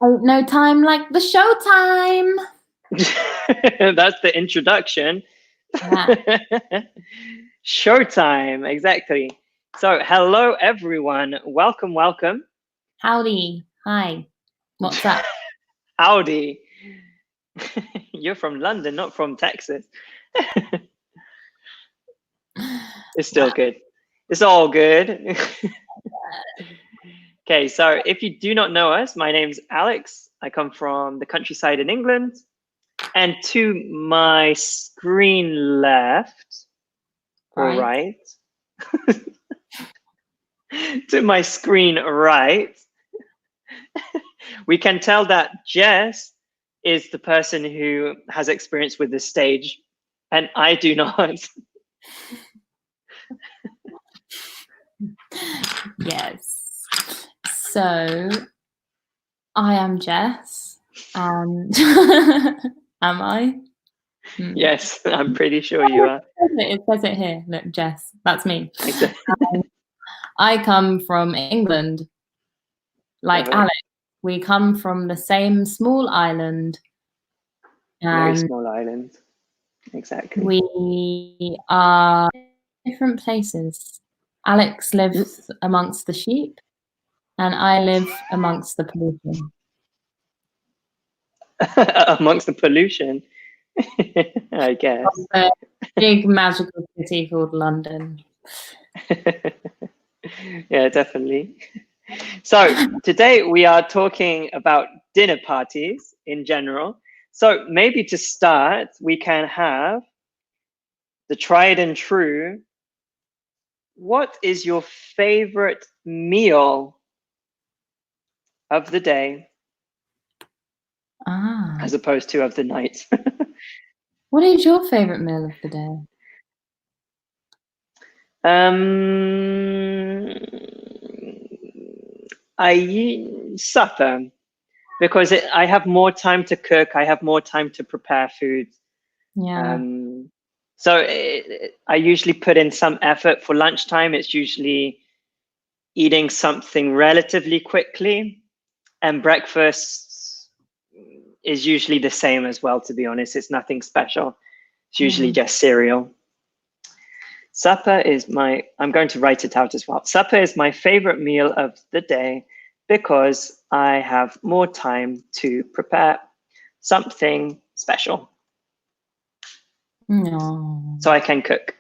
Ain't no time like the showtime. That's the introduction. Yeah. Showtime, exactly. So, hello everyone. Welcome, welcome. Howdy. Hi. What's up? Howdy. You're from London, not from Texas. It's still good. It's all good. Okay, so if you do not know us, my name's Alex. I come from the countryside in England. And to my screen left, or right, to my screen right, we can tell that Jess is the person who has experience with the stage, and I do not. Yes. So I am Jess, and am I? Yes, I'm pretty sure you are. It says it here. Look, Jess, that's me. Exactly. I come from England, like Alex. We come from the same small island. Very small island. Exactly. We are different places. Alex lives amongst the sheep, and I live amongst the pollution. Amongst the pollution, I guess. A big magical city called London. Yeah, definitely. So today we are talking about dinner parties in general. So maybe to start, we can have the tried and true. What is your favorite meal of the day as opposed to of the night? What is your favorite meal of the day? Supper, because I have more time to cook. I have more time to prepare food. Yeah. So I usually put in some effort for lunchtime. It's usually eating something relatively quickly, and breakfast is usually the same as well, to be honest. It's nothing special. It's usually just cereal. Supper is I'm going to write it out as well. Supper is my favorite meal of the day because I have more time to prepare something special. No. So I can cook.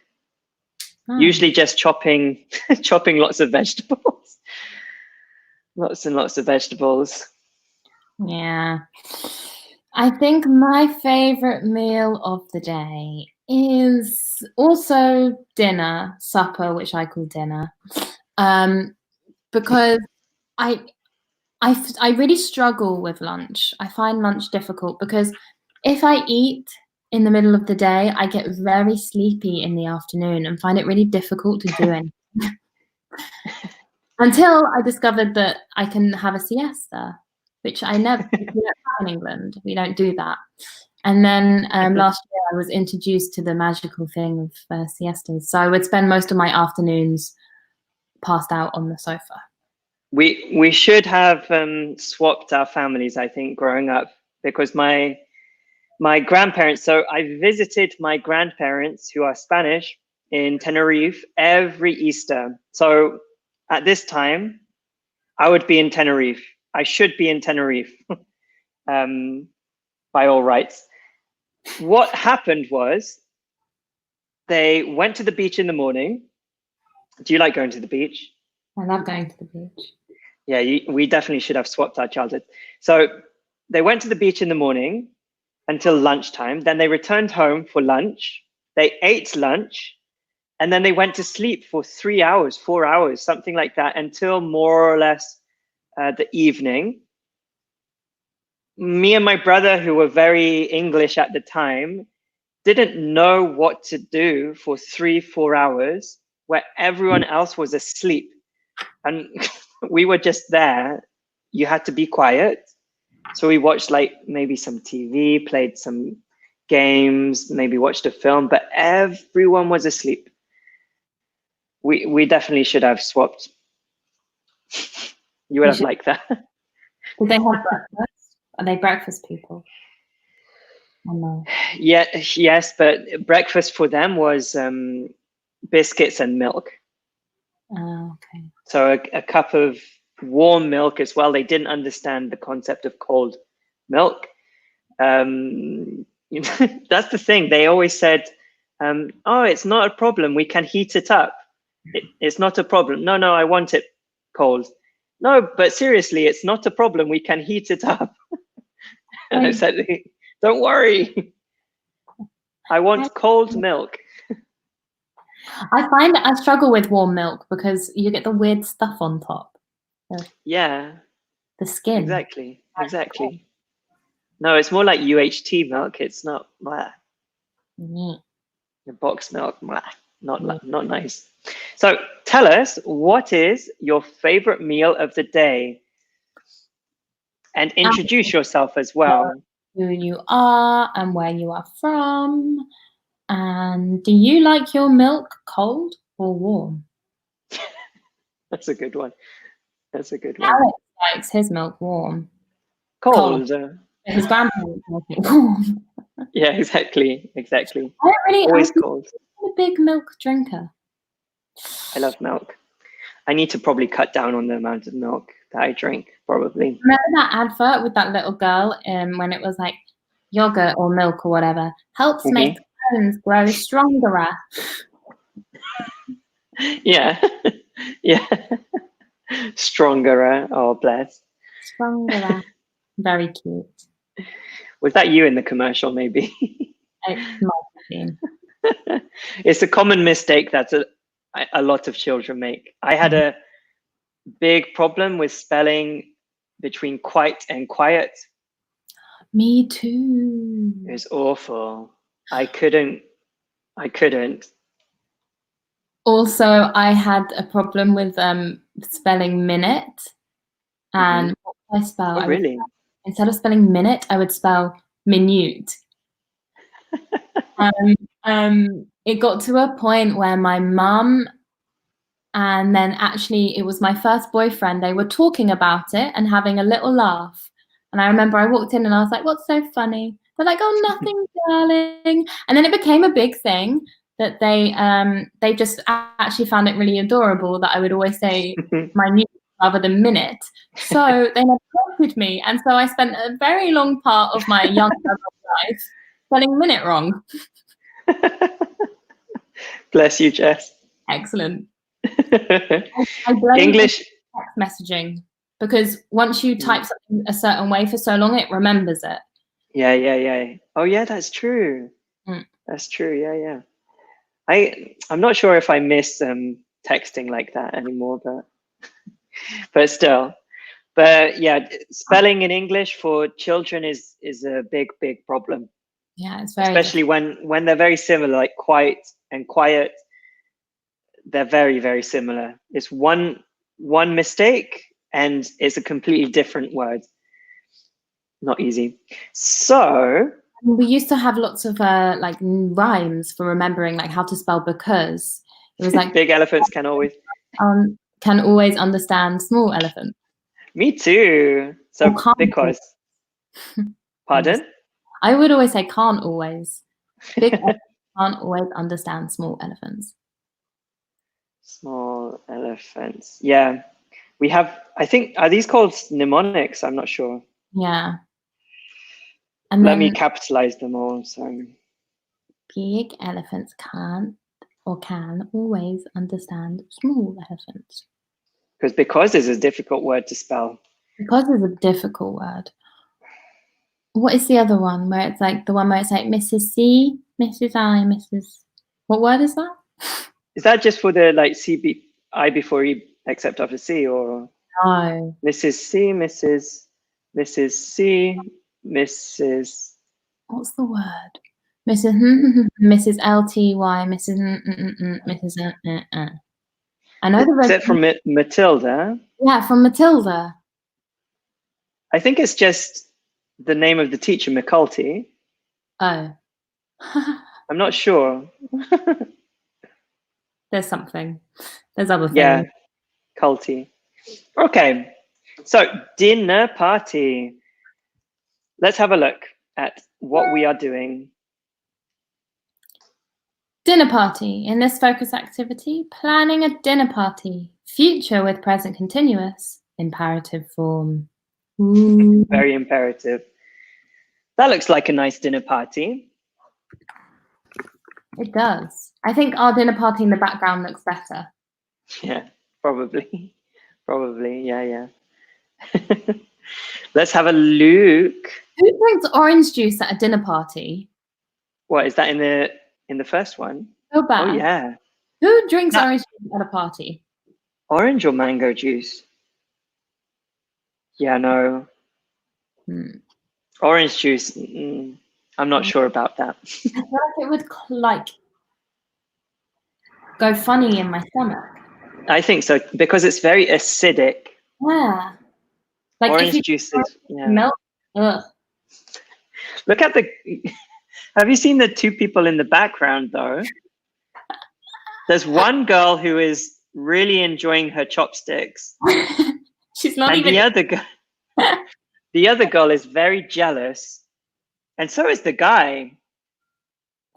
Usually just chopping lots of vegetables. Lots and lots of vegetables. Yeah. I think my favorite meal of the day is also supper, which I call dinner, because I really struggle with lunch. I find lunch difficult because if I eat in the middle of the day, I get very sleepy in the afternoon and find it really difficult to do anything. Until I discovered that I can have a siesta, which I never we don't have in England. We don't do that. And then last year I was introduced to the magical thing of siestas. So I would spend most of my afternoons passed out on the sofa. We should have swapped our families, I think, growing up, because my grandparents. So I visited my grandparents, who are Spanish, in Tenerife every Easter. So at this time, I would be in Tenerife. I should be in Tenerife, by all rights. What happened was they went to the beach in the morning. Do you like going to the beach? I love going to the beach. Yeah, we definitely should have swapped our childhood. So they went to the beach in the morning until lunchtime. Then they returned home for lunch. They ate lunch. And then they went to sleep for 3 hours, 4 hours, something like that, until more or less the evening. Me and my brother, who were very English at the time, didn't know what to do for 3-4 hours where everyone else was asleep. And we were just there. You had to be quiet. So we watched like maybe some TV, played some games, maybe watched a film, but everyone was asleep. We definitely should have swapped. You would have liked that. Do they have breakfast? Are they breakfast people? Oh, no. Yeah, yes, but breakfast for them was biscuits and milk. Oh, okay. So a cup of warm milk as well. They didn't understand the concept of cold milk. That's the thing. They always said, "Oh, it's not a problem. We can heat it up. It's not a problem. No, I want it cold. No, but seriously, it's not a problem. We can heat it up." And I said, "Don't worry. I want cold milk." I find that I struggle with warm milk because you get the weird stuff on top. Yeah, The skin. exactly. No, it's more like UHT milk. It's not blah. Mm. The box milk, blah. Not nice. So tell us, what is your favorite meal of the day? And introduce yourself as well. Who you are and where you are from. And do you like your milk cold or warm? That's a good one. Alex likes his milk warm. Cold. His grandparents like it warm. Yeah, exactly. Always Cold. I'm a big milk drinker. I love milk. I need to probably cut down on the amount of milk that I drink, probably. Remember that advert with that little girl when it was like yogurt or milk or whatever helps make bones grow stronger. Yeah. Stronger. Oh, bless. Stronger. Very cute. Was that you in the commercial, maybe? It might have been. It's a common mistake that a lot of children make. I had a big problem with spelling between quite and quiet. Me too. It was awful. I couldn't. Also, I had a problem with spelling minute. And what would I spell? Oh, really? Instead of spelling minute, I would spell minute. It got to a point where my mum and then actually it was my first boyfriend, they were talking about it and having a little laugh. And I remember I walked in and I was like, "What's so funny?" They're like, "Oh, nothing, darling." And then it became a big thing that they just actually found it really adorable that I would always say minute rather than minute. So they never corrected me. And so I spent a very long part of my young life spelling minute wrong. Bless you, Jess. Excellent. I blame English text messaging because once you type something a certain way for so long, it remembers it. Yeah. Oh, yeah, that's true. That's true. Yeah. I'm not sure if I miss texting like that anymore, but still. But yeah, spelling in English for children is a big problem. Yeah, it's very especially when they're very similar, like quite and quiet. They're very, very similar. It's one mistake and it's a completely different word. Not easy. So we used to have lots of like rhymes for remembering like how to spell because it was like big elephants can always understand small elephants. Me too. So because pardon? I would always say can't always. Big elephants can't always understand small elephants. Small elephants. Yeah. We have, I think, are these called mnemonics? I'm not sure. Yeah. And let me capitalize them all. So big elephants can't or can always understand small elephants. Because is a difficult word to spell. Because is a difficult word. What is the other one where it's like the one where it's like Mrs. C, Mrs. I, Mrs. What word is that? Is that just for the like I before E except after C or no? Mrs. C, Mrs. C, Mrs. What's the word? Mrs. Mrs. LTY, Mrs. Mrs. I know the red. Is it from Matilda? Yeah, from Matilda. I think it's just the name of the teacher, McCulty. Oh. I'm not sure. There's something. There's other things. Yeah, Culty. Okay. So dinner party. Let's have a look at what we are doing. Dinner party. In this focus activity, planning a dinner party. Future with present continuous. Imperative form. Ooh. Very imperative. That looks like a nice dinner party. It does. I think our dinner party in the background looks better. Yeah, probably. Probably, yeah. Let's have a look. Who drinks orange juice at a dinner party? What is that in the first one? So bad. Oh yeah. Who drinks orange juice at a party? Orange or mango juice? Yeah, no. Orange juice. I'm not sure about that. I feel like it would like go funny in my stomach. I think so because it's very acidic. Yeah. Like orange if you juice is milk. Ugh. Look at the. Have you seen the two people in the background though? There's one girl who is really enjoying her chopsticks. She's not and even. The other girl is very jealous, and so is the guy.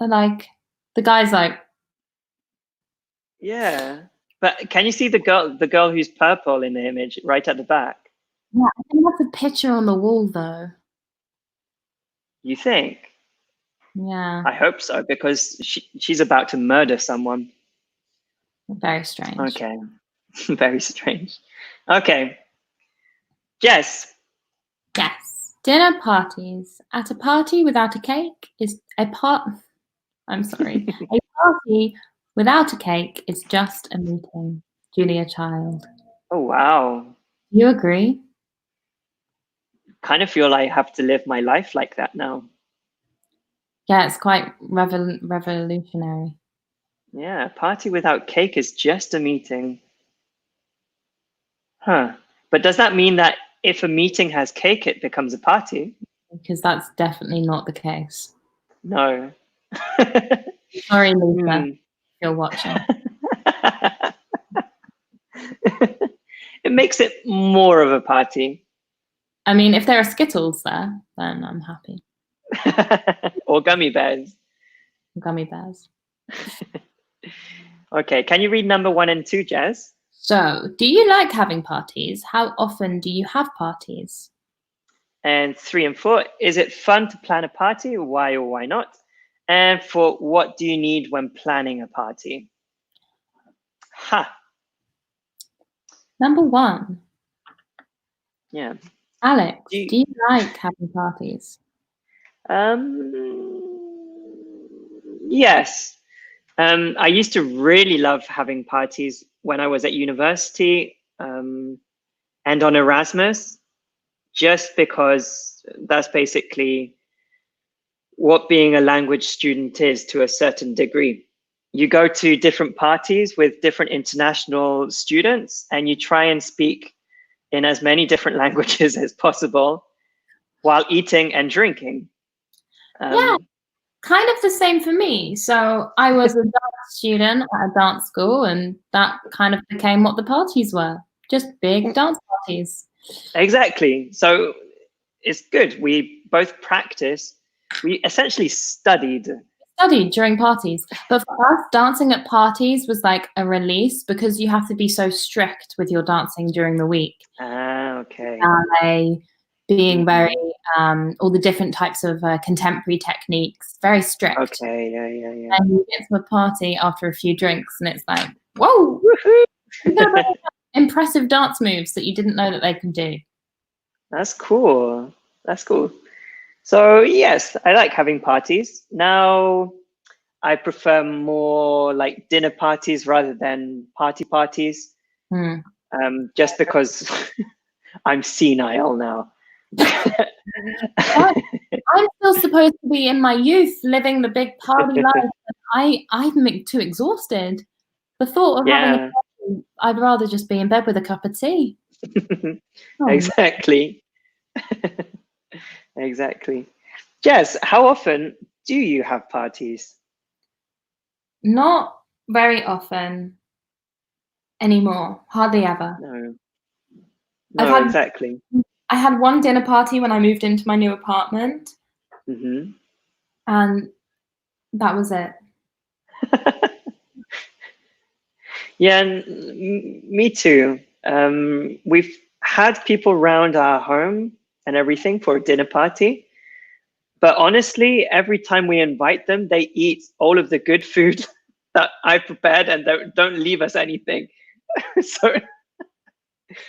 Like the guy's like. Yeah, but can you see the girl who's purple in the image right at the back? Yeah, I think that's a picture on the wall though. You think? Yeah. I hope so because she's about to murder someone. Very strange. Okay. Very strange. Okay. Jess. Yes. Dinner parties. At a party without a cake is a I'm sorry. A party without a cake is just a meeting. Julia Child. Oh, wow. You agree? Kind of feel I have to live my life like that now. Yeah, it's quite revolutionary. Yeah, a party without cake is just a meeting. Huh. But does that mean that if a meeting has cake, it becomes a party? Because that's definitely not the case. No. Sorry, Lisa, if you're watching. It makes it more of a party. I mean, if there are Skittles there, then I'm happy. Or gummy bears. Gummy bears. Okay, can you read number 1 and 2, Jazz? So, do you like having parties? How often do you have parties? And 3 and 4, is it fun to plan a party? Why or why not? And 4, what do you need when planning a party? Ha. Number 1. Yeah. Alex, do you like having parties? Yes. I used to really love having parties when I was at university and on Erasmus, just because that's basically what being a language student is to a certain degree. You go to different parties with different international students and you try and speak in as many different languages as possible while eating and drinking. Yeah, kind of the same for me. So I was a dance student at a dance school, and that kind of became what the parties were, just big dance parties. Exactly. So it's good. We both practice. We essentially studied During parties, but for us, dancing at parties was like a release because you have to be so strict with your dancing during the week. Okay. Ballet, being very all the different types of contemporary techniques, very strict. Okay, yeah. And you get to a party after a few drinks, and it's like, whoa, impressive dance moves that you didn't know that they could do. That's cool. That's cool. So yes, I like having parties. Now I prefer more like dinner parties rather than parties. Just because I'm senile now. I'm still supposed to be in my youth living the big party life. I'm too exhausted. The thought of having a party, I'd rather just be in bed with a cup of tea. Exactly. Exactly. Jess, how often do you have parties? Not very often anymore. Hardly ever. No. No, exactly. I had one dinner party when I moved into my new apartment, Mm-hmm. and that was it. Yeah, and me too. We've had people round our home and everything for a dinner party, but honestly, every time we invite them, they eat all of the good food that I prepared and don't leave us anything. So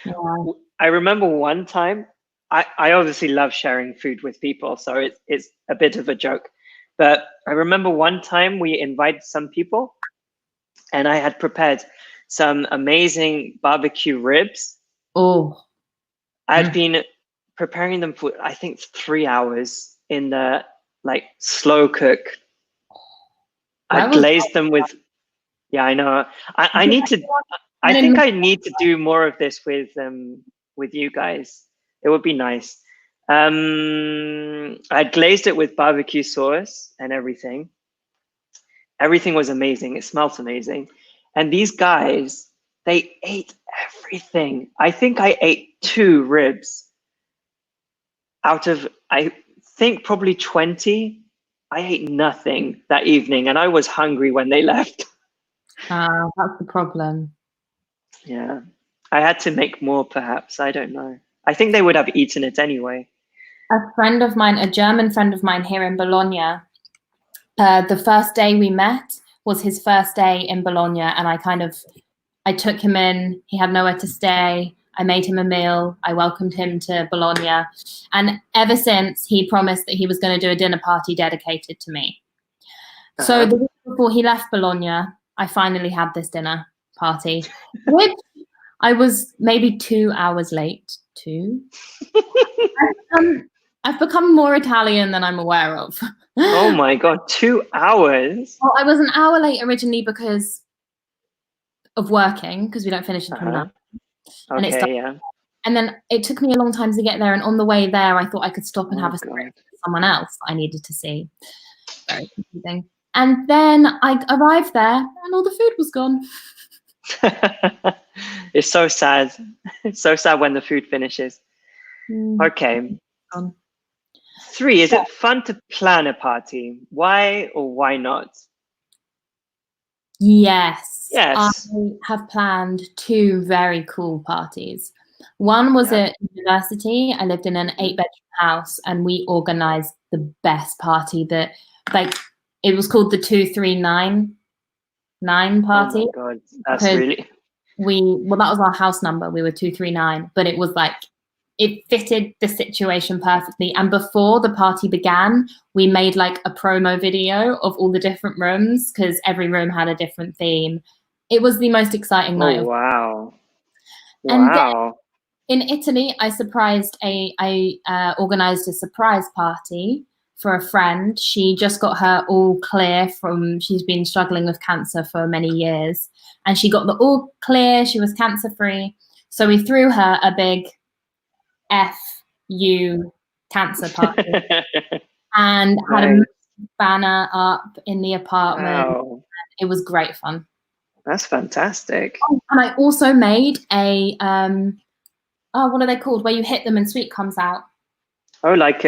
Yeah. I remember one time, I obviously love sharing food with people, so it's a bit of a joke. But I remember one time we invited some people and I had prepared some amazing barbecue ribs. Oh. I'd been preparing them for, I think, 3 hours in the like slow cook. I Why was glazed them with, yeah, I know. I need to, I think I need to do more of this with you guys. It would be nice. I glazed it with barbecue sauce and everything. Everything was amazing. It smelled amazing. And these guys, they ate everything. I think I ate 2 ribs out of, I think, probably 20. I ate nothing that evening and I was hungry when they left. that's the problem. Yeah. I had to make more, perhaps. I don't know. I think they would have eaten it anyway. A friend of mine, a German friend of mine here in Bologna, the first day we met was his first day in Bologna, and I took him in. He had nowhere to stay. I made him a meal. I welcomed him to Bologna. And ever since, he promised that he was going to do a dinner party dedicated to me. So the week before he left Bologna, I finally had this dinner party, which I was maybe 2 hours late to. I've become more Italian than I'm aware of. Oh my God, 2 hours? Well, I was an hour late originally because of working, because we don't finish until 9. And it's Okay, yeah. And then it took me a long time to get there. And on the way there, I thought I could stop and Oh have a God. script with someone else I needed to see. Very confusing. And then I arrived there and all the food was gone. It's so sad. It's so sad when the food finishes. Okay. Gone. 3, is it fun to plan a party? Why or why not? Yes. Yes. I have planned 2 very cool parties. One was at university. I lived in an 8-bedroom house and we organized the best party that, like, it was called the 2399 party. Oh my God, that's really... Well, that was our house number. We were 239, but it was like, it fitted the situation perfectly. And before the party began, we made like a promo video of all the different rooms because every room had a different theme. It was the most exciting night. Oh, wow. And then Wow. in Italy, I organized a surprise party for a friend. She just got her all clear she's been struggling with cancer for many years. And she got the all clear, she was cancer free. So we threw her a big FU cancer party and had a banner up in the apartment. Wow. It was great fun. That's fantastic. Oh, and I also made a, what are they called? Where you hit them and sweet comes out. Oh, like,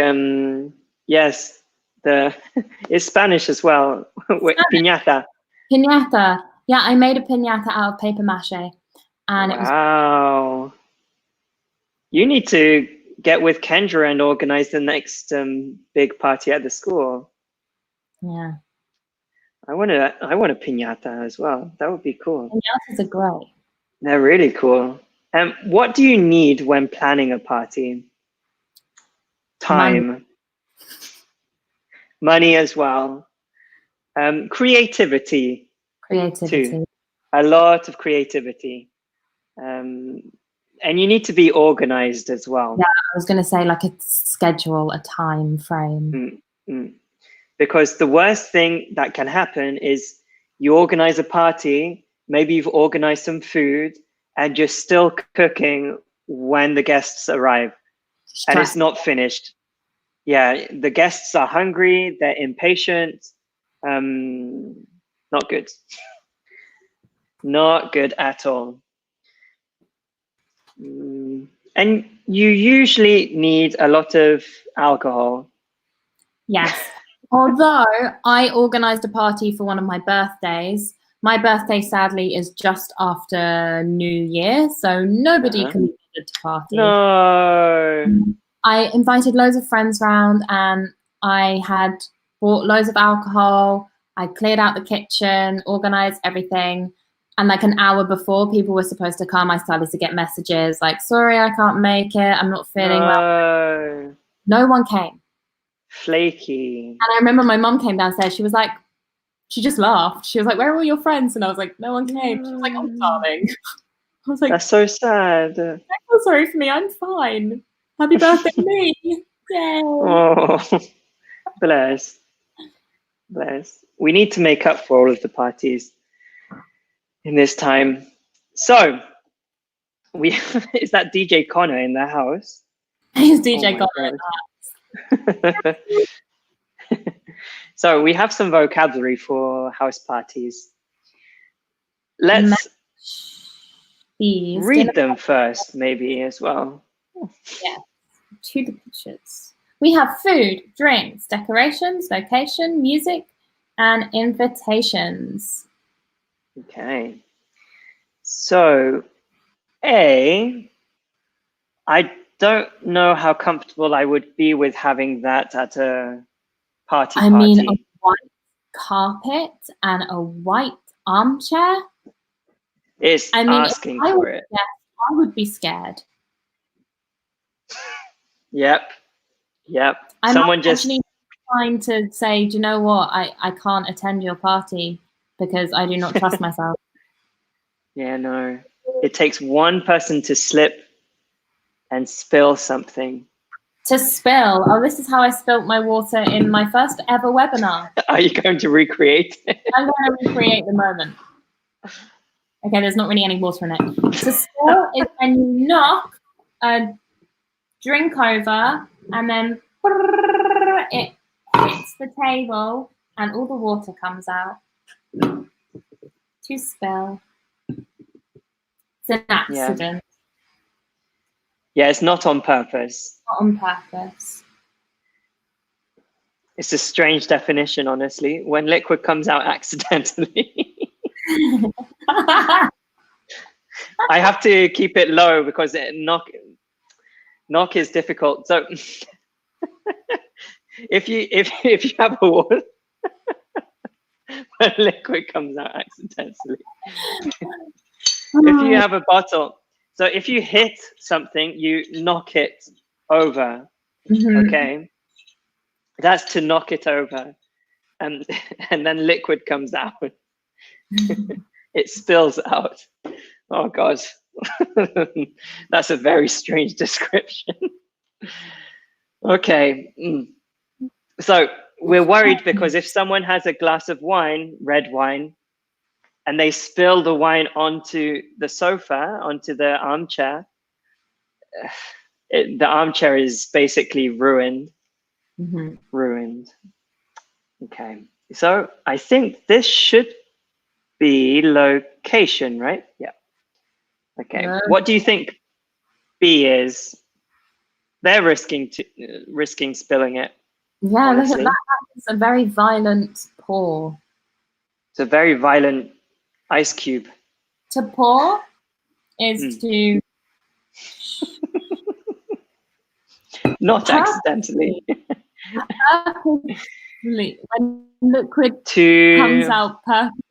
yes, it's Spanish as well. Piñata. Piñata. Yeah, I made a piñata out of paper mache. And wow. You need to get with Kendra and organize the next big party at the school. Yeah. I want a piñata as well. That would be cool. Piñatas are great. They're really cool. What do you need when planning a party? Time. Money as well. Creativity. Too. A lot of creativity. And you need to be organized as well. Yeah, I was going to say like a schedule, a time frame. Because the worst thing that can happen is you organize a party, maybe you've organized some food, and you're still cooking when the guests arrive. And it's not finished. Yeah, the guests are hungry, they're impatient. Not good. Not good at all. And you usually need a lot of alcohol. Yes. Although I organised a party for one of my birthdays. My birthday, sadly, is just after New Year, so nobody can be bothered to party. No. I invited loads of friends round, and I had bought loads of alcohol. I cleared out the kitchen, organised everything. And like an hour before people were supposed to come, I started to get messages like, sorry, I can't make it. I'm not feeling well. No one came. Flaky. And I remember my mum came downstairs. She was like, she just laughed. She was like, where are all your friends? And I was like, no one came. She was like, oh, darling. I was like, that's so sad. don't feel sorry for me. I'm fine. Happy birthday to me. Yay. Oh, bless. Bless. We need to make up for all of the parties in this time. So, is that DJ Connor in the house? He's DJ Connor in the house. So we have some vocabulary for house parties. Let's read them first, maybe as well. Yeah, to the pictures. We have food, drinks, decorations, location, music, and invitations. Okay. So, I don't know how comfortable I would be with having that at a party. I mean, a white carpet and a white armchair. It's asking for it. Yes, I would be scared. Yep. I'm Someone just trying to say, do you know what? I can't attend your party because I do not trust myself. Yeah, no. It takes one person to slip and spill something. To spill? Oh, this is how I spilt my water in my first ever webinar. Are you going to recreate it? I'm going to recreate the moment. Okay, there's not really any water in it. To spill is when you knock a drink over and then it hits the table and all the water comes out. To spill. It's an accident. Yeah, it's not on purpose. Not on purpose. It's a strange definition, honestly. When liquid comes out accidentally. I have to keep it low because knock is difficult. So if you have a water when liquid comes out accidentally. If you have a bottle, so if you hit something, you knock it over. Okay, that's to knock it over, and then liquid comes out. It spills out. Oh God, that's a very strange description. Okay, so we're worried because if someone has a glass of wine, red wine, and they spill the wine onto the sofa, onto the armchair, the armchair is basically ruined. Ruined. Okay, so I think this should be location, right? Yeah. Okay. What do you think B is? They're risking spilling it. Yeah, look at that. It's a very violent pour. It's a very violent ice cube. To pour is to not accidentally. When liquid comes out perfect,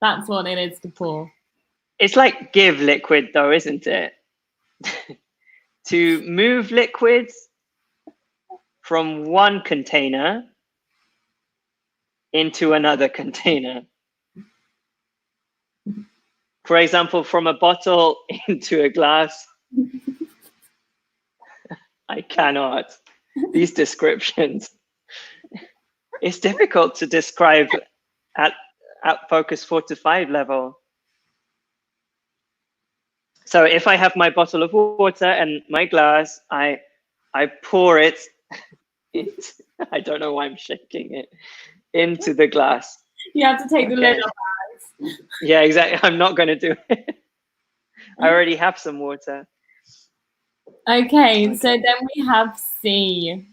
that's what it is to pour. It's like give liquid though, isn't it? To move liquids from one container into another container. For example, from a bottle into a glass. I cannot. These descriptions. It's difficult to describe at focus 4 to 5 level. So if I have my bottle of water and my glass, I pour it. I don't know why I'm shaking it into the glass. You have to take the lid off. Yeah, exactly. I'm not going to do it. I already have some water. Okay, so then we have C.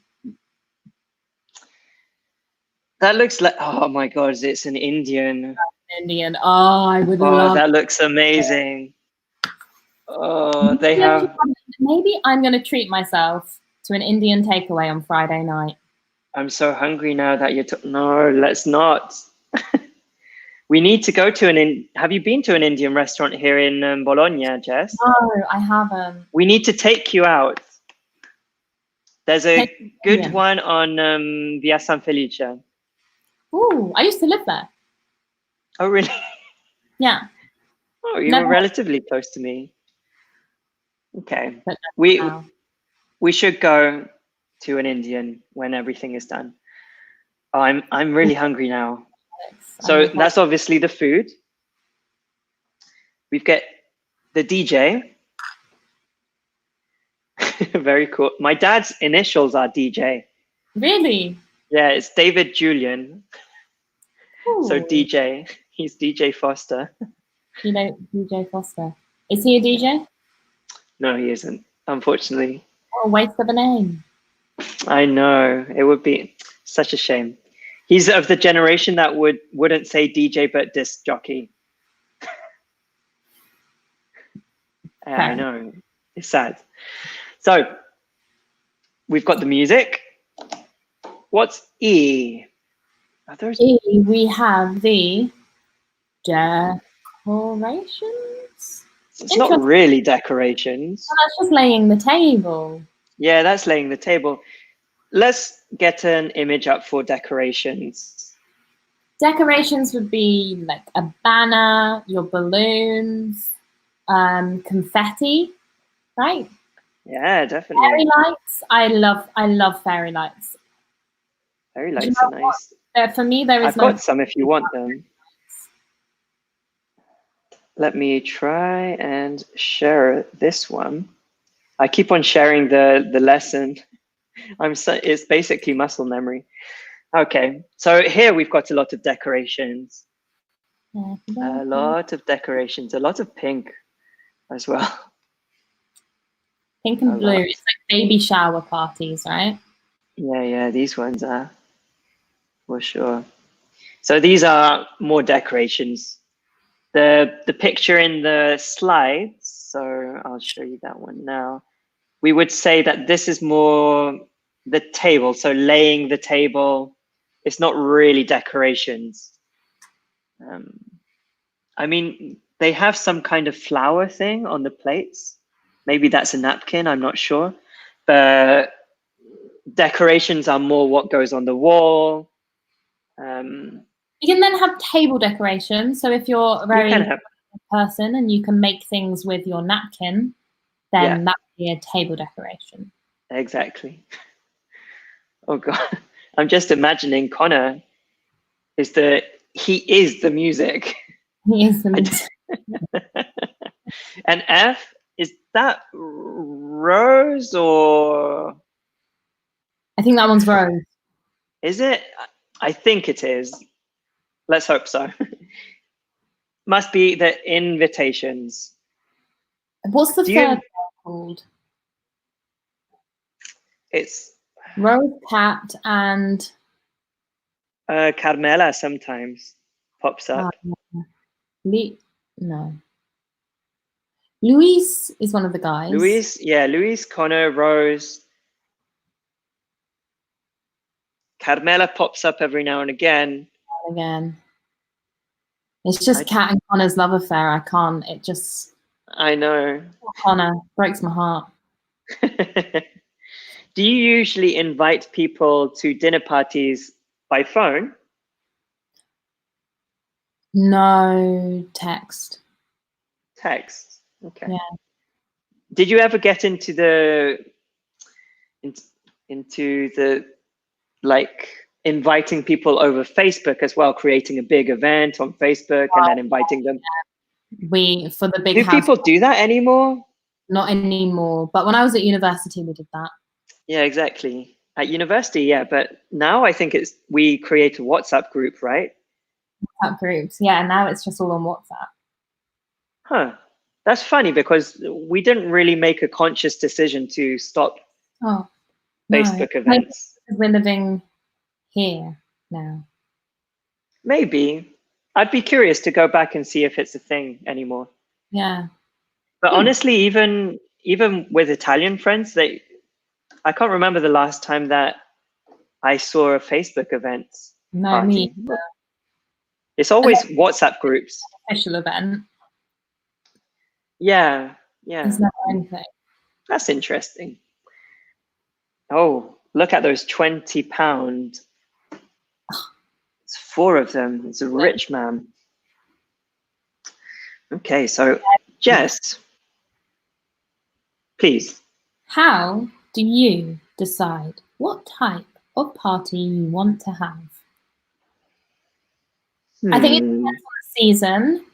That looks like, oh my God, it's an Indian. Indian. Oh, I would Oh, love that looks amazing. Oh, they have, maybe I'm going to treat myself to an Indian takeaway on Friday night. I'm so hungry now that you're, no, let's not. We need to go to have you been to an Indian restaurant here in Bologna, Jess? No, I haven't. We need to take you out. There's a good one on Via San Felice. Ooh, I used to live there. Oh, really? Yeah. Oh, you were relatively close to me. Okay. We should go to an Indian when everything is done. Oh, I'm really hungry now. So that's obviously the food. We've got the DJ. Very cool. My dad's initials are DJ. Really? Yeah, it's David Julian. Ooh. So DJ. He's DJ Foster. You know DJ Foster. Is he a DJ? No, he isn't, unfortunately. What a waste of a name. I know. It would be such a shame. He's of the generation that wouldn't say DJ but disc jockey. I know. It's sad. So we've got the music. What's E? E, we have the decorations. It's not really decorations. Well, that's just laying the table. Yeah, that's laying the table. Let's get an image up for decorations. Decorations would be like a banner, your balloons, confetti, right? Yeah, definitely. Fairy lights. I love fairy lights. Fairy lights are nice. For me, there is I've got some if you want them. Let me try and share this one. I keep on sharing the lesson. It's basically muscle memory. Okay, so here we've got a lot of decorations. A lot of decorations, a lot of pink as well. Pink and blue. It's like baby shower parties, right? Yeah, these ones are for sure. So these are more decorations. The picture in the slides, so I'll show you that one now. We would say that this is more the table, so laying the table. It's not really decorations. I mean, they have some kind of flower thing on the plates. Maybe that's a napkin, I'm not sure. But decorations are more what goes on the wall. You can then have table decorations. So if you're a very person and you can make things with your napkin, then that would be a table decoration. Exactly. Oh God, I'm just imagining Connor he is the music. He is the music. And F, is that Rose or? I think that one's Rose. Is it? I think it is. Let's hope so. Must be the invitations. What's the third one called? It's Rose, Cat, and Carmela sometimes pops up. No. Luis is one of the guys. Luis, Connor, Rose. Carmela pops up every now and again. It's just Cat and Connor's love affair. I can't. I know. Connor breaks my heart. Do you usually invite people to dinner parties by phone? No, text. Text. Okay. Yeah. Did you ever get into the like inviting people over Facebook as well, creating a big event on Facebook and then inviting them? For the big house. Do people do that anymore? Not anymore. But when I was at university, we did that. Yeah, exactly. At university, yeah. But now I think we create a WhatsApp group, right? WhatsApp groups, yeah. And now it's just all on WhatsApp. Huh. That's funny because we didn't really make a conscious decision to stop Oh, Facebook no. events. We're living here now. Maybe. I'd be curious to go back and see if it's a thing anymore. Yeah. But honestly, even with Italian friends, I can't remember the last time that I saw a Facebook event No, party. me. It's always WhatsApp groups. Official event. Yeah, There's yeah. never anything. That's interesting. Oh, look at those £20. It's 4 of them. It's a rich man. Okay, so Jess, please. How do you decide what type of party you want to have? I think it depends on the season.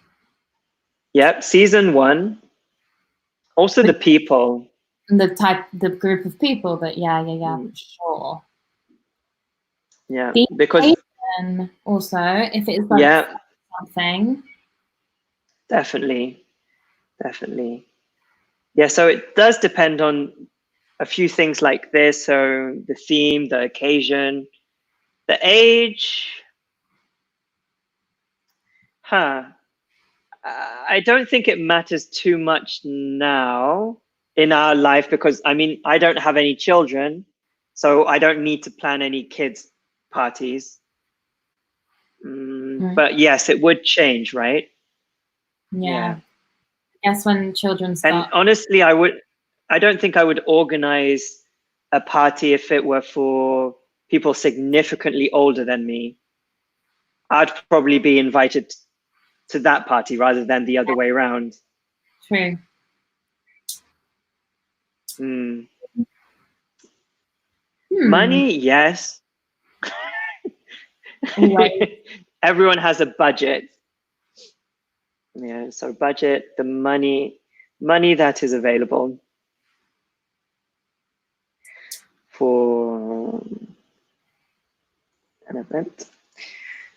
Yep, season 1. Also the people. The group of people that, for sure. Yeah, The because occasion also, if it's like something. Definitely. Yeah, so it does depend on a few things like this. So the theme, the occasion, the age. I don't think it matters too much now in our life because, I mean, I don't have any children, so I don't need to plan any kids' parties. But yes, it would change, right? Yeah. I guess when children start. And honestly, I don't think I would organize a party if it were for people significantly older than me. I'd probably be invited to that party rather than the other way around. True. Money, yes. Everyone has a budget. Yeah, so budget, the money that is available for an event.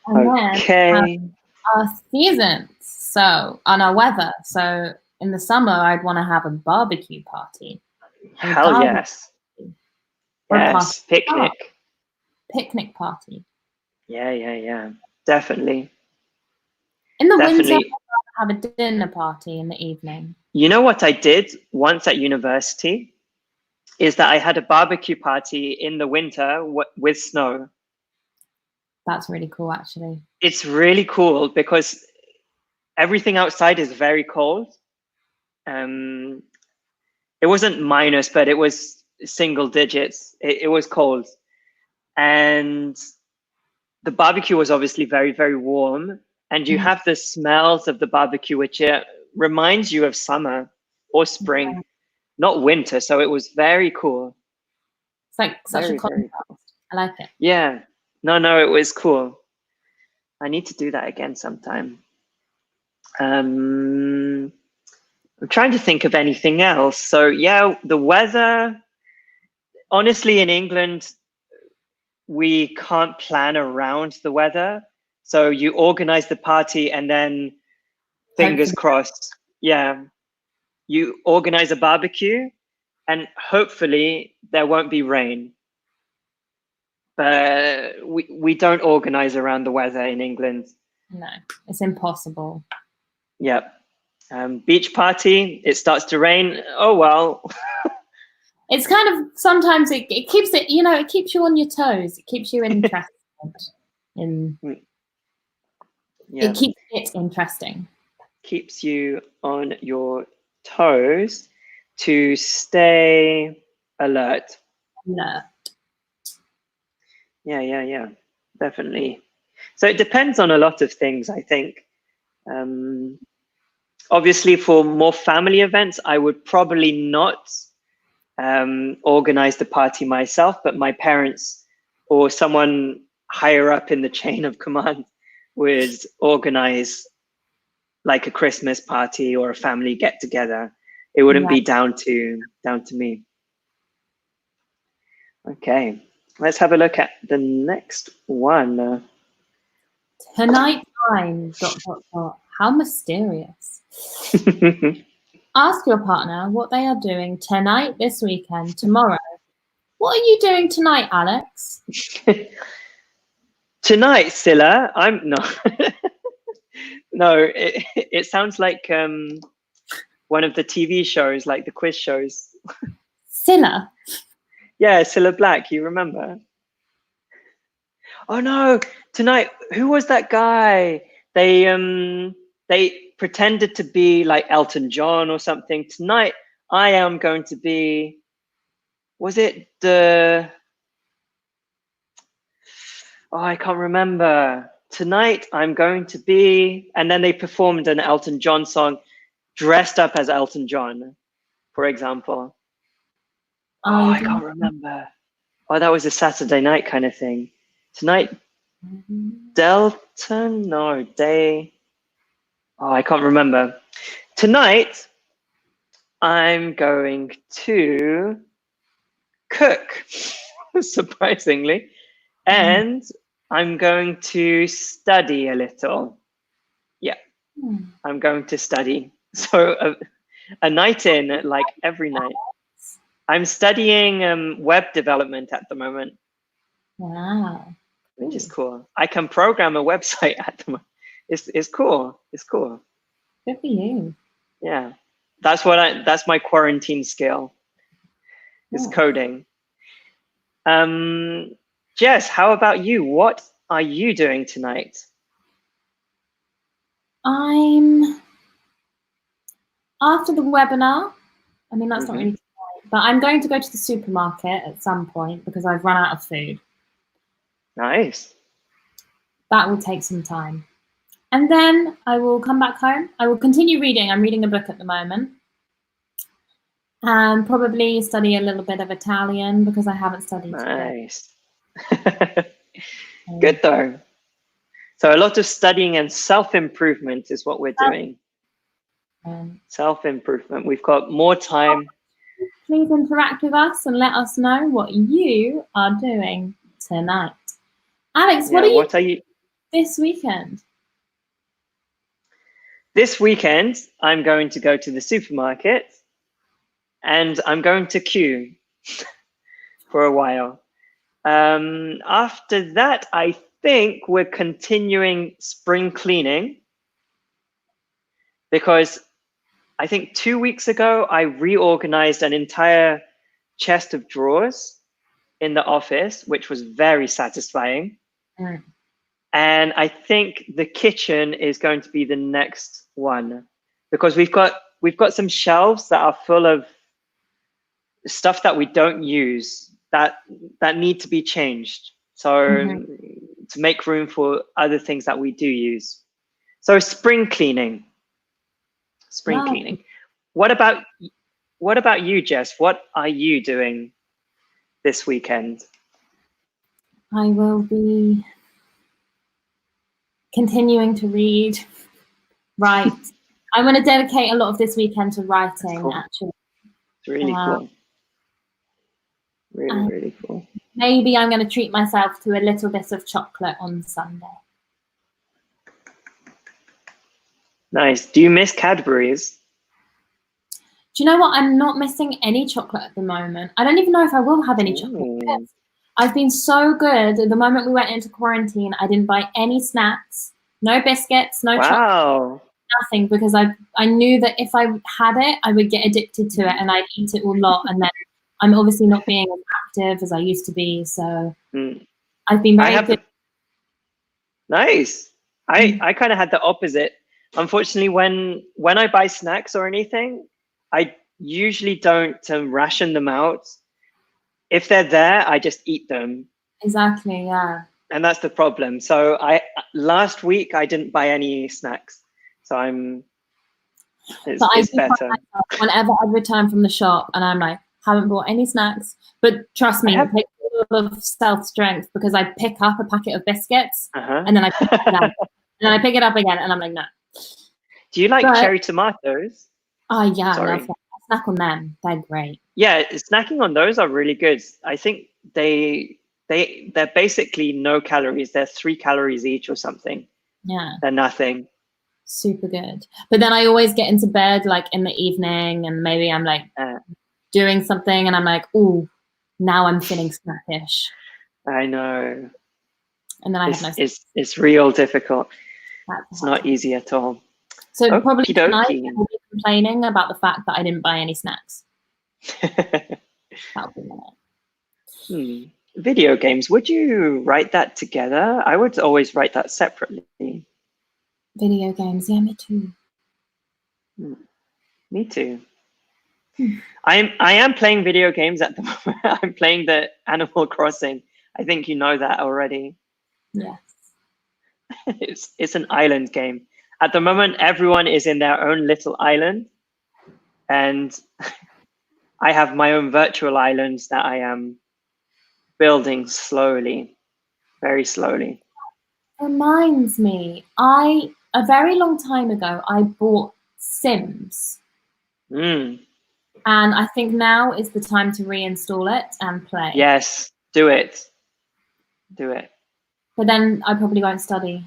And okay. Then our seasons. So on our weather. So in the summer, I'd want to have a barbecue party. Hell yes. Yes, picnic. Picnic party. Yeah. Definitely. In the winter, I'd have a dinner party in the evening. You know what I did once at university is that I had a barbecue party in the winter with snow. That's really cool, actually. It's really cool because everything outside is very cold. It wasn't minus, but it was single digits. It was cold. And the barbecue was obviously very, very warm. And you have the smells of the barbecue, which reminds you of summer or spring, not winter. So it was very cool. It's like such a contrast. Cool. I like it. Yeah. No, it was cool. I need to do that again sometime. I'm trying to think of anything else. So yeah, the weather, honestly, in England, we can't plan around the weather. So you organize the party and then fingers crossed. Yeah. You organize a barbecue and hopefully there won't be rain. But we don't organize around the weather in England. No, it's impossible. Yep. Beach party, it starts to rain. Oh, well. It's kind of, sometimes it keeps it, it keeps you on your toes. It keeps you interested. It keeps it interesting. Keeps you on your toes to stay alert. Yeah, definitely. So it depends on a lot of things, I think. Obviously, for more family events, I would probably not organize the party myself, but my parents or someone higher up in the chain of command would organize like a Christmas party or a family get together. It wouldn't be down to me. Okay, let's have a look at the next one. Tonight time, ... How mysterious. Ask your partner what they are doing tonight, this weekend, tomorrow. What are you doing tonight, Alex? Tonight, Scylla, I'm no, no. It sounds like one of the TV shows, like the quiz shows. Scylla. Yeah, Cilla Black. You remember? Oh no! Tonight, who was that guy? They pretended to be like Elton John or something. Tonight, I am going to be. Was it the? Oh, I can't remember. Tonight, I'm going to be. And then they performed an Elton John song, dressed up as Elton John, for example. Oh, I can't remember. Oh, that was a Saturday night kind of thing. Tonight, Delta? No, Day. Oh, I can't remember. Tonight, I'm going to cook, surprisingly, and I'm going to study a little. Yeah, I'm going to study. So a night in, like every night. I'm studying web development at the moment. Wow. Which is cool. I can program a website at the moment. It's cool. It's cool. Good for you. Yeah. That's my quarantine skill. Is coding. Jess, how about you? What are you doing tonight? I'm after the webinar. I mean, that's not really tonight, but I'm going to go to the supermarket at some point because I've run out of food. Nice. That will take some time. And then I will come back home. I will continue reading. I'm reading a book at the moment. And probably study a little bit of Italian because I haven't studied today. Nice. Good though. So a lot of studying and self-improvement is what we're doing. Self-improvement. We've got more time. Please interact with us and let us know what you are doing tonight. Alex, what are you this weekend? This weekend, I'm going to go to the supermarket and I'm going to queue for a while. After that, I think we're continuing spring cleaning because I think 2 weeks ago, I reorganized an entire chest of drawers in the office, which was very satisfying. And I think the kitchen is going to be the next one because we've got some shelves that are full of stuff that we don't use that need to be changed. So to make room for other things that we do use. So spring cleaning. Cleaning. What about you, Jess? What are you doing this weekend? I will be continuing to read, write. I'm going to dedicate a lot of this weekend to writing, actually. It's really cool. Really cool. Maybe I'm going to treat myself to a little bit of chocolate on Sunday. Nice. Do you miss Cadbury's? Do you know what? I'm not missing any chocolate at the moment. I don't even know if I will have any chocolate. I've been so good. At the moment we went into quarantine, I didn't buy any snacks, no biscuits, no chocolate, nothing, because I knew that if I had it, I would get addicted to it and I'd eat it a lot. And then I'm obviously not being as active as I used to be. So I've been very good. Nice. I kind of had the opposite. Unfortunately, when I buy snacks or anything, I usually don't ration them out. If they're there, I just eat them. Exactly, yeah. And that's the problem. So last week I didn't buy any snacks. So it's better. Whenever I return from the shop and I'm like, haven't bought any snacks, but trust me, it takes a lot of self-strength because I pick up a packet of biscuits and then I pick it up, and then I pick it up again and I'm like, no. Do you like cherry tomatoes? Oh yeah, I love that. I snack on them. They're great. Yeah, snacking on those are really good. I think they're basically no calories. They're 3 calories each or something. Yeah. They're nothing. super good. But then I always get into bed like in the evening, and maybe I'm like doing something, and I'm like, ooh, now I'm feeling snappish. I know. And then I have no sleep. It's real difficult. It's not time. easy at all. So probably Okie tonight dokie. I will be complaining about the fact that I didn't buy any snacks. That would be it. Video games, would you write that together? I would always write that separately. Video games, yeah, me too. Me too. I am playing video games at the moment. I'm playing the Animal Crossing. I think you know that already. Yes. It's an island game. At the moment, everyone is in their own little island, and I have my own virtual islands that I am building slowly, very slowly. Reminds me, a very long time ago, I bought Sims. And I think now is the time to reinstall it and play. Yes, do it. Do it. But then I probably won't study.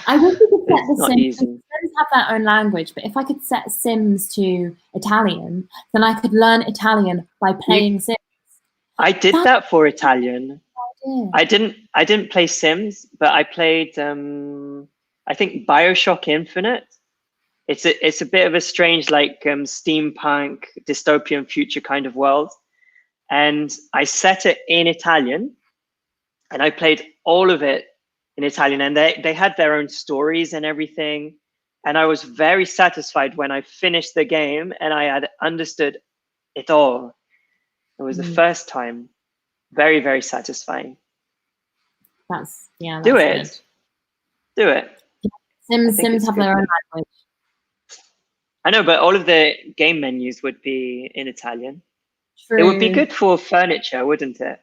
I wish you could set the Sims. Sims have their own language, but if I could set Sims to Italian, then I could learn Italian by playing Sims. I did that for Italian. I didn't play Sims, but I played I think BioShock Infinite. It's a bit of a strange like steampunk dystopian future kind of world. And I set it in Italian, and I played all of it in Italian, and they had their own stories and everything. And I was very satisfied when I finished the game and I had understood it all. It was the first time. Very, very satisfying. That's good. Do it. Sims have their own language. I know, but all of the game menus would be in Italian. True. It would be good for furniture, wouldn't it?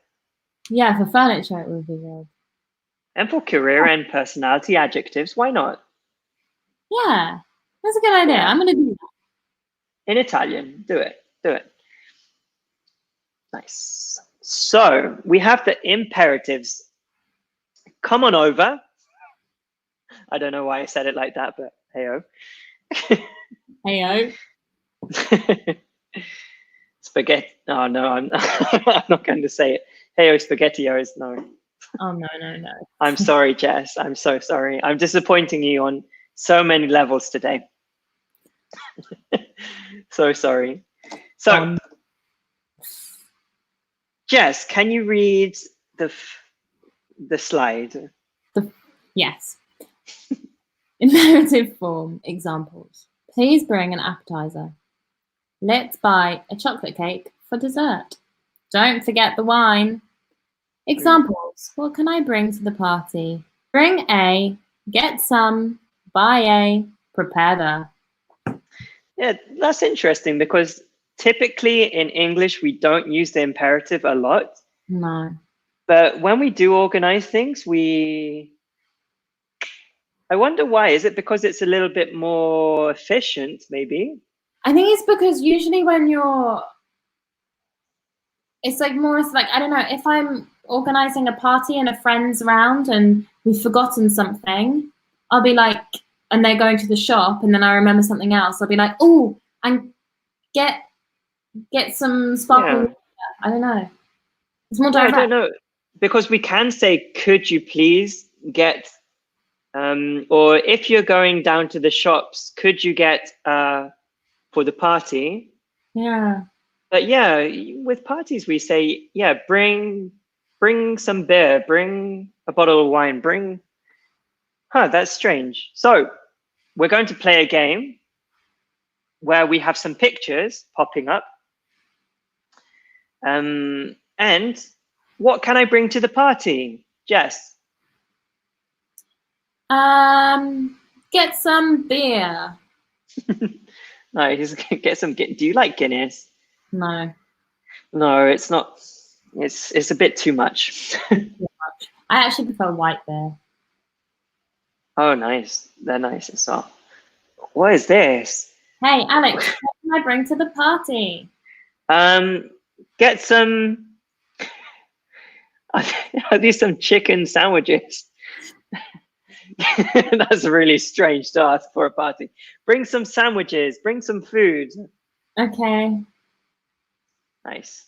Yeah, for furniture it would be good. And for career and personality adjectives, why not? Yeah, that's a good idea. I'm going to do that. In Italian, do it. Nice. So we have the imperatives. Come on over. I don't know why I said it like that, but hey-o. Hey-o. Spaghetti. Oh, no, I'm not going to say it. Hey-o, spaghettios, no. Oh, no. I'm sorry, Jess. I'm so sorry. I'm disappointing you on so many levels today. So sorry. So, Jess, can you read the slide? Yes. In narrative form, examples. Please bring an appetizer. Let's buy a chocolate cake for dessert. Don't forget the wine. Examples. What can I bring to the party? Bring a, get some, buy a, prepare the. Yeah, that's interesting because typically in English, we don't use the imperative a lot. No. But when we do organize things, I wonder why. Is it because it's a little bit more efficient, maybe? I think it's because usually when it's like more like, I don't know, if I'm organizing a party and a friend's around and we've forgotten something, I'll be like, and they're going to the shop and then I remember something else, I'll be like, oh, and get some sparkling water. I don't know. It's more direct. I don't know. Because we can say, could you please get, or if you're going down to the shops, could you get for the party? Yeah. But yeah, with parties, we say, yeah, bring some beer, bring a bottle of wine, that's strange. So we're going to play a game where we have some pictures popping up. And what can I bring to the party, Jess? Get some beer. No, just get some. Do you like Guinness? No. No, it's not. It's a bit too much. I actually prefer white beer. Oh, nice. They're nice as well. What is this? Hey, Alex, what can I bring to the party? Get some. Are these some chicken sandwiches? That's really strange to ask for a party. Bring some sandwiches, bring some food. Okay. Nice.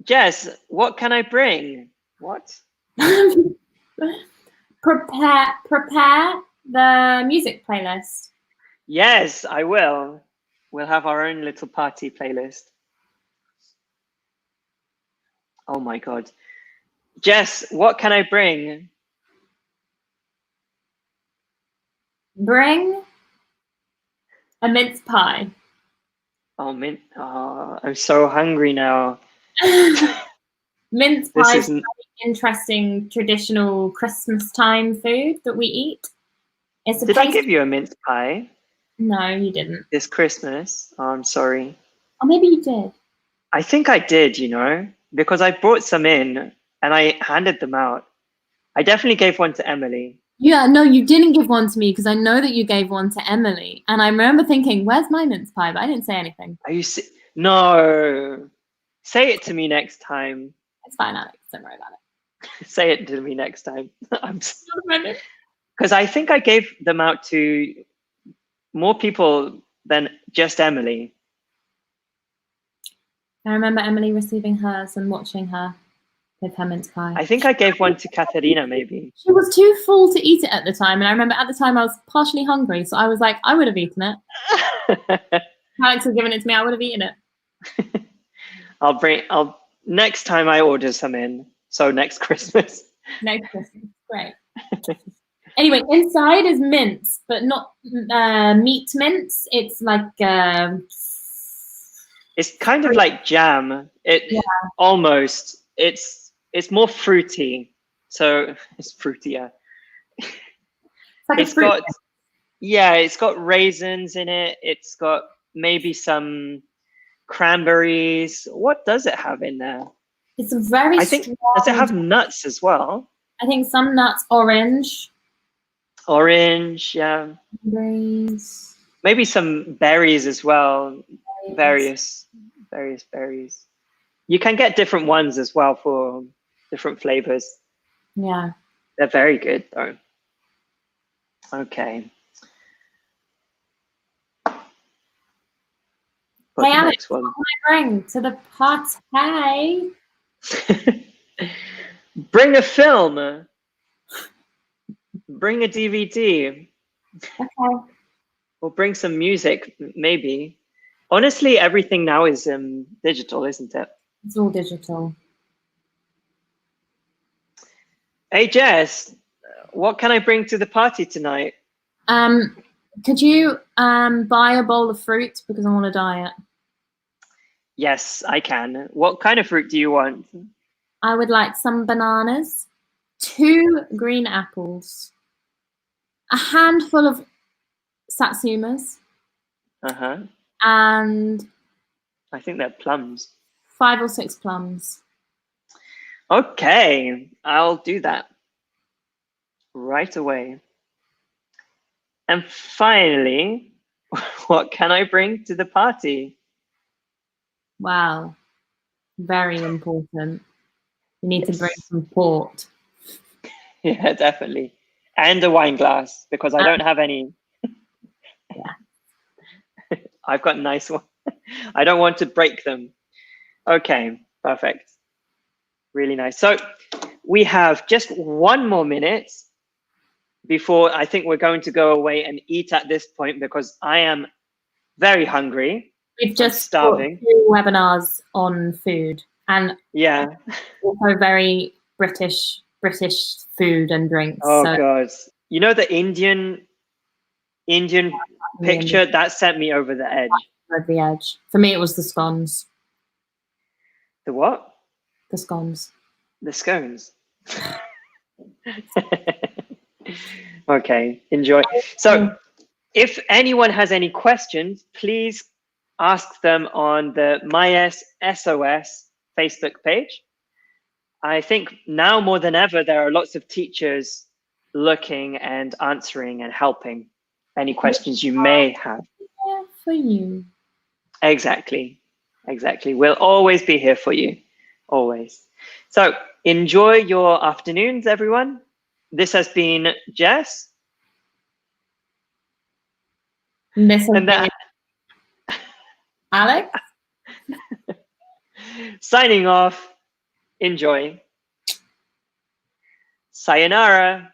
Jess, what can I bring? What? Prepare the music playlist. Yes, I will. We'll have our own little party playlist. Oh my God. Jess, what can I bring? Bring a mince pie. Oh, mint. Oh, I'm so hungry now. Mince This pie is isn't. an interesting traditional Christmas time food that we eat. It's a Did I pastry. give you a mince pie No, you didn't. this Christmas? Oh, I'm sorry. Or maybe you did. I think I did, you know, because I brought some in and I handed them out. I definitely gave one to Emily. Yeah, no, you didn't give one to me because I know that you gave one to Emily. And I remember thinking, where's my mince pie? But I didn't say anything. Are you? No. Say it to me next time. It's fine, Alex. Don't worry about it. Say it to me next time. Because Because I think I gave them out to more people than just Emily. I remember Emily receiving hers and watching her with her mince pie. I think I gave one to Katharina, maybe. She was too full to eat it at the time. And I remember at the time I was partially hungry. So I was like, I would have eaten it. Alex had given it to me. I would have eaten it. Next time I order some in. So next Christmas. Next Christmas. Great. Anyway, inside is mince, but not meat mince. It's like it's kind of like jam. Almost. It's more fruity. So it's fruitier. It's like it's got raisins in it. It's got maybe some cranberries. What does it have in there? It's a very does it have nuts as well? I think some nuts, orange. Orange, yeah. Berries. Maybe some berries as well. Various berries. You can get different ones as well for different flavors. Yeah. They're very good though. Okay. Hey Alex, what can I bring to the party? Bring a film. Bring a DVD. Okay. Or bring some music, maybe. Honestly, everything now is digital, isn't it? It's all digital. Hey Jess, what can I bring to the party tonight? Could you buy a bowl of fruit because I'm on a diet? Yes, I can. What kind of fruit do you want? I would like some bananas, 2 green apples, a handful of satsumas, and I think they're plums. 5 or 6 plums. Okay, I'll do that right away. And finally, what can I bring to the party? Wow, very important. You need to bring some port. Yeah, definitely. And a wine glass, because I don't have any. Yeah. I've got a nice one. I don't want to break them. Okay, perfect. Really nice. So we have just 1 more minute before I think we're going to go away and eat at this point because I am very hungry. We've just starving. 2 webinars on food and also very British food and drinks. Oh God. You know the Indian picture that sent me over the edge. Over the edge. For me, it was the scones. The what? The scones. The scones. Okay, enjoy. So if anyone has any questions, please ask them on the mYes SOS Facebook page. I think now more than ever, there are lots of teachers looking and answering and helping any questions you may have. Yeah, for you. Exactly. We'll always be here for you. Always. So enjoy your afternoons, everyone. This has been Jess. This has And been Alex. Signing off. Enjoy. Sayonara.